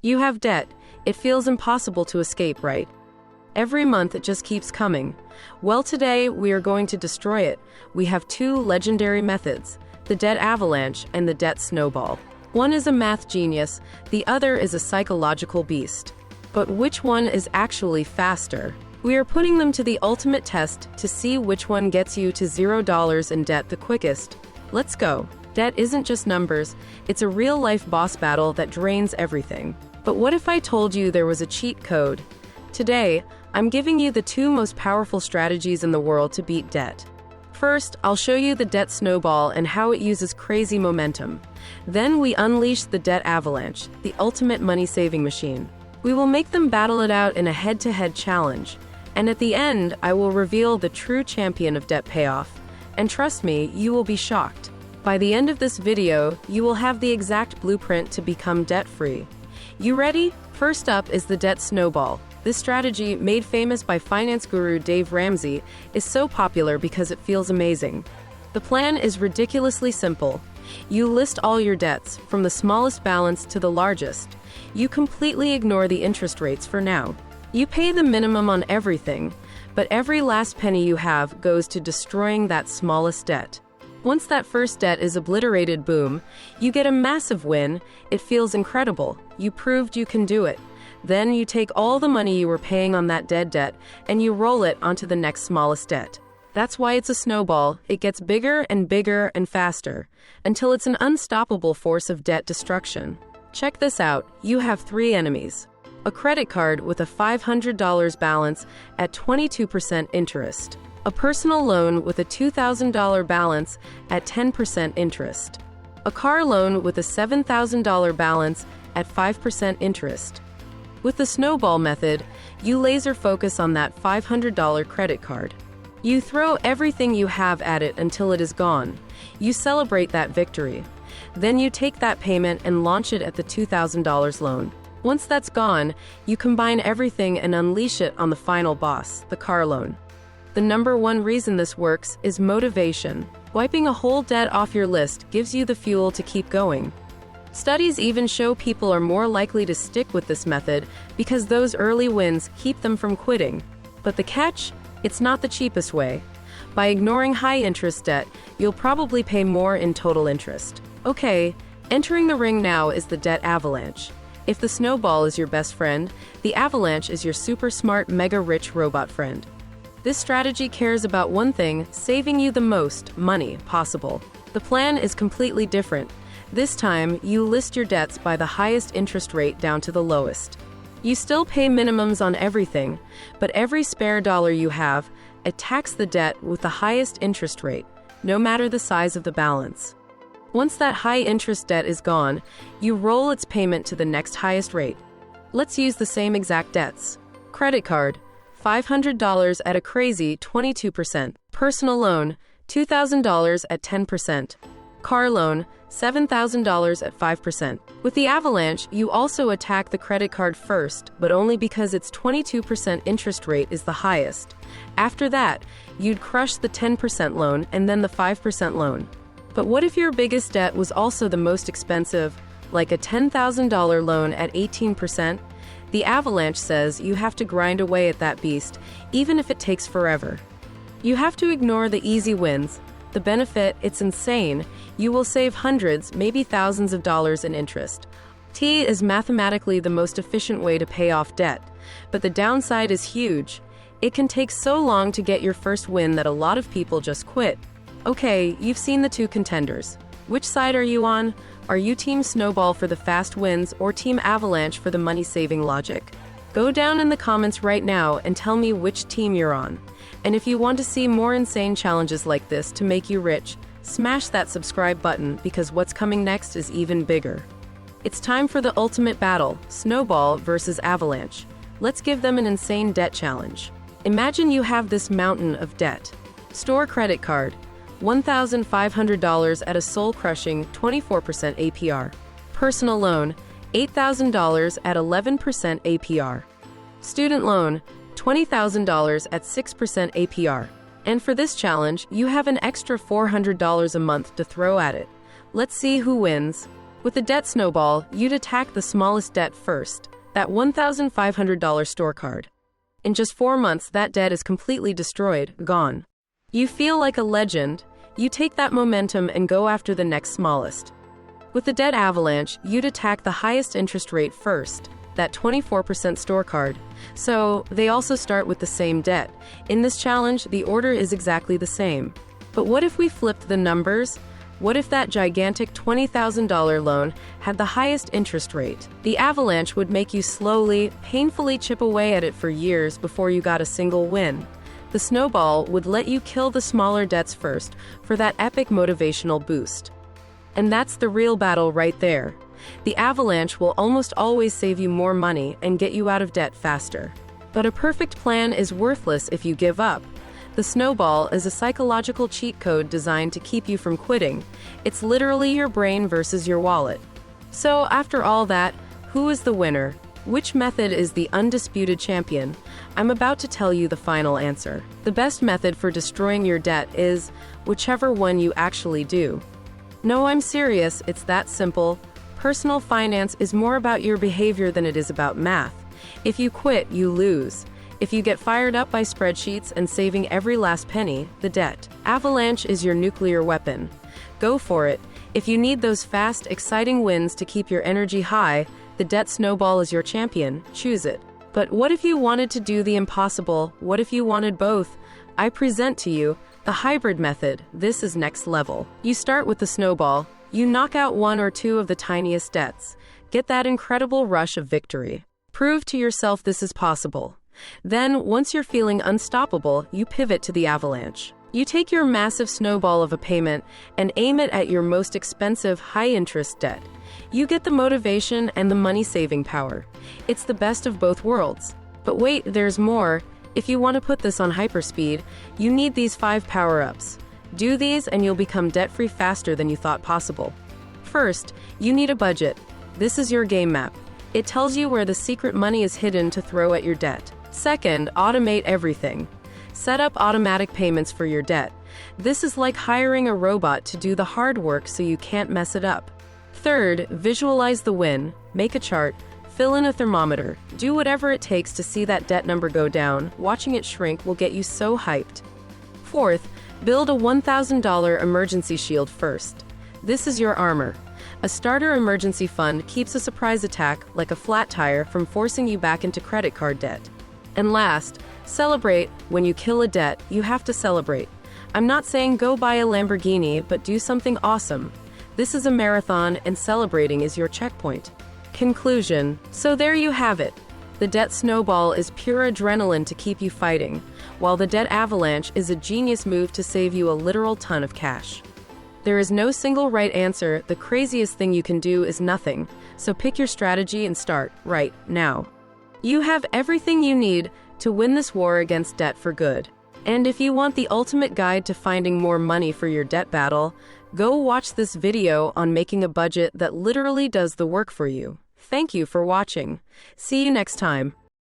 You have debt. It feels impossible to escape, right? Every month it just keeps coming. Well, today we are going to destroy it. We have two legendary methods, the Debt Avalanche and the Debt Snowball. One is a math genius, the other is a psychological beast. But which one is actually faster? We are putting them to the ultimate test to see which one gets you to $0 in debt the quickest. Let's go. Debt isn't just numbers, it's a real-life boss battle that drains everything. But what if I told you there was a cheat code? Today, I'm giving you the two most powerful strategies in the world to beat debt. First, I'll show you the Debt Snowball and how it uses crazy momentum. Then we unleash the Debt Avalanche, the ultimate money-saving machine. We will make them battle it out in a head-to-head challenge. And at the end, I will reveal the true champion of debt payoff. And trust me, you will be shocked. By the end of this video, you will have the exact blueprint to become debt-free. You ready? First up is the Debt Snowball. This strategy, made famous by finance guru Dave Ramsey, is so popular because it feels amazing. The plan is ridiculously simple. You list all your debts, from the smallest balance to the largest. You completely ignore the interest rates for now. You pay the minimum on everything, but every last penny you have goes to destroying that smallest debt. Once that first debt is obliterated, boom, you get a massive win. It feels incredible. You proved you can do it. Then you take all the money you were paying on that dead debt and you roll it onto the next smallest debt. That's why it's a snowball. It gets bigger and bigger and faster, until it's an unstoppable force of debt destruction. Check this out. You have three enemies. A credit card with a $500 balance at 22% interest. A personal loan with a $2,000 balance at 10% interest. A car loan with a $7,000 balance at 5% interest. With the snowball method, you laser focus on that $500 credit card. You throw everything you have at it until it is gone. You celebrate that victory. Then you take that payment and launch it at the $2,000 loan. Once that's gone, you combine everything and unleash it on the final boss, the car loan. The number one reason this works is motivation. Wiping a whole debt off your list gives you the fuel to keep going. Studies even show people are more likely to stick with this method because those early wins keep them from quitting. But the catch? It's not the cheapest way. By ignoring high-interest debt, you'll probably pay more in total interest. Okay, entering the ring now is the Debt Avalanche. If the snowball is your best friend, the avalanche is your super smart, mega rich robot friend. This strategy cares about one thing, saving you the most money possible. The plan is completely different. This time, you list your debts by the highest interest rate down to the lowest. You still pay minimums on everything, but every spare dollar you have, attacks the debt with the highest interest rate, no matter the size of the balance. Once that high-interest debt is gone, you roll its payment to the next highest rate. Let's use the same exact debts. Credit card, $500 at a crazy 22%. Personal loan, $2,000 at 10%. Car loan, $7,000 at 5%. With the Avalanche, you also attack the credit card first, but only because its 22% interest rate is the highest. After that, you'd crush the 10% loan and then the 5% loan. But what if your biggest debt was also the most expensive, like a $10,000 loan at 18%? The Avalanche says you have to grind away at that beast, even if it takes forever. You have to ignore the easy wins. The benefit, it's insane. You will save hundreds, maybe thousands of dollars in interest. T is mathematically the most efficient way to pay off debt, but the downside is huge. It can take so long to get your first win that a lot of people just quit. Okay, you've seen the two contenders. Which side are you on? Are you Team Snowball for the fast wins or Team Avalanche for the money-saving logic? Go down in the comments right now and tell me which team you're on. And if you want to see more insane challenges like this to make you rich, smash that subscribe button because what's coming next is even bigger. It's time for the ultimate battle, Snowball versus Avalanche. Let's give them an insane debt challenge. Imagine you have this mountain of debt. Store credit card, $1,500 at a soul-crushing 24% APR. Personal loan, $8,000 at 11% APR. Student loan, $20,000 at 6% APR. And for this challenge, you have an extra $400 a month to throw at it. Let's see who wins. With the debt snowball, you'd attack the smallest debt first, that $1,500 store card. In just 4 months, that debt is completely destroyed, gone. You feel like a legend. You take that momentum and go after the next smallest. With the debt avalanche, you'd attack the highest interest rate first, that 24% store card. So, they also start with the same debt. In this challenge, the order is exactly the same. But what if we flipped the numbers? What if that gigantic $20,000 loan had the highest interest rate? The avalanche would make you slowly, painfully chip away at it for years before you got a single win. The snowball would let you kill the smaller debts first for that epic motivational boost. And that's the real battle right there. The avalanche will almost always save you more money and get you out of debt faster. But a perfect plan is worthless if you give up. The snowball is a psychological cheat code designed to keep you from quitting. It's literally your brain versus your wallet. So, after all that, who is the winner? Which method is the undisputed champion? I'm about to tell you the final answer. The best method for destroying your debt is whichever one you actually do. No, I'm serious, it's that simple. Personal finance is more about your behavior than it is about math. If you quit, you lose. If you get fired up by spreadsheets and saving every last penny, the debt avalanche is your nuclear weapon. Go for it. If you need those fast, exciting wins to keep your energy high, the debt snowball is your champion. Choose it. But what if you wanted to do the impossible? What if you wanted both? I present to you the hybrid method. This is next level. You start with the snowball. You knock out one or two of the tiniest debts. Get that incredible rush of victory. Prove to yourself this is possible. Then, once you're feeling unstoppable, you pivot to the avalanche. You take your massive snowball of a payment and aim it at your most expensive, high-interest debt. You get the motivation and the money-saving power. It's the best of both worlds. But wait, there's more. If you want to put this on hyperspeed, you need these 5 power-ups. Do these and you'll become debt-free faster than you thought possible. First, you need a budget. This is your game map. It tells you where the secret money is hidden to throw at your debt. Second, automate everything. Set up automatic payments for your debt. This is like hiring a robot to do the hard work so you can't mess it up. Third, visualize the win. Make a chart. Fill in a thermometer. Do whatever it takes to see that debt number go down. Watching it shrink will get you so hyped. Fourth, build a $1,000 emergency shield first. This is your armor. A starter emergency fund keeps a surprise attack, like a flat tire, from forcing you back into credit card debt. And last, celebrate. When you kill a debt, you have to celebrate. I'm not saying go buy a Lamborghini, but do something awesome. This is a marathon, and celebrating is your checkpoint. Conclusion. So there you have it. The debt snowball is pure adrenaline to keep you fighting, while the debt avalanche is a genius move to save you a literal ton of cash. There is no single right answer. The craziest thing you can do is nothing. So pick your strategy and start right now. You have everything you need to win this war against debt for good. And if you want the ultimate guide to finding more money for your debt battle, go watch this video on making a budget that literally does the work for you. Thank you for watching. See you next time.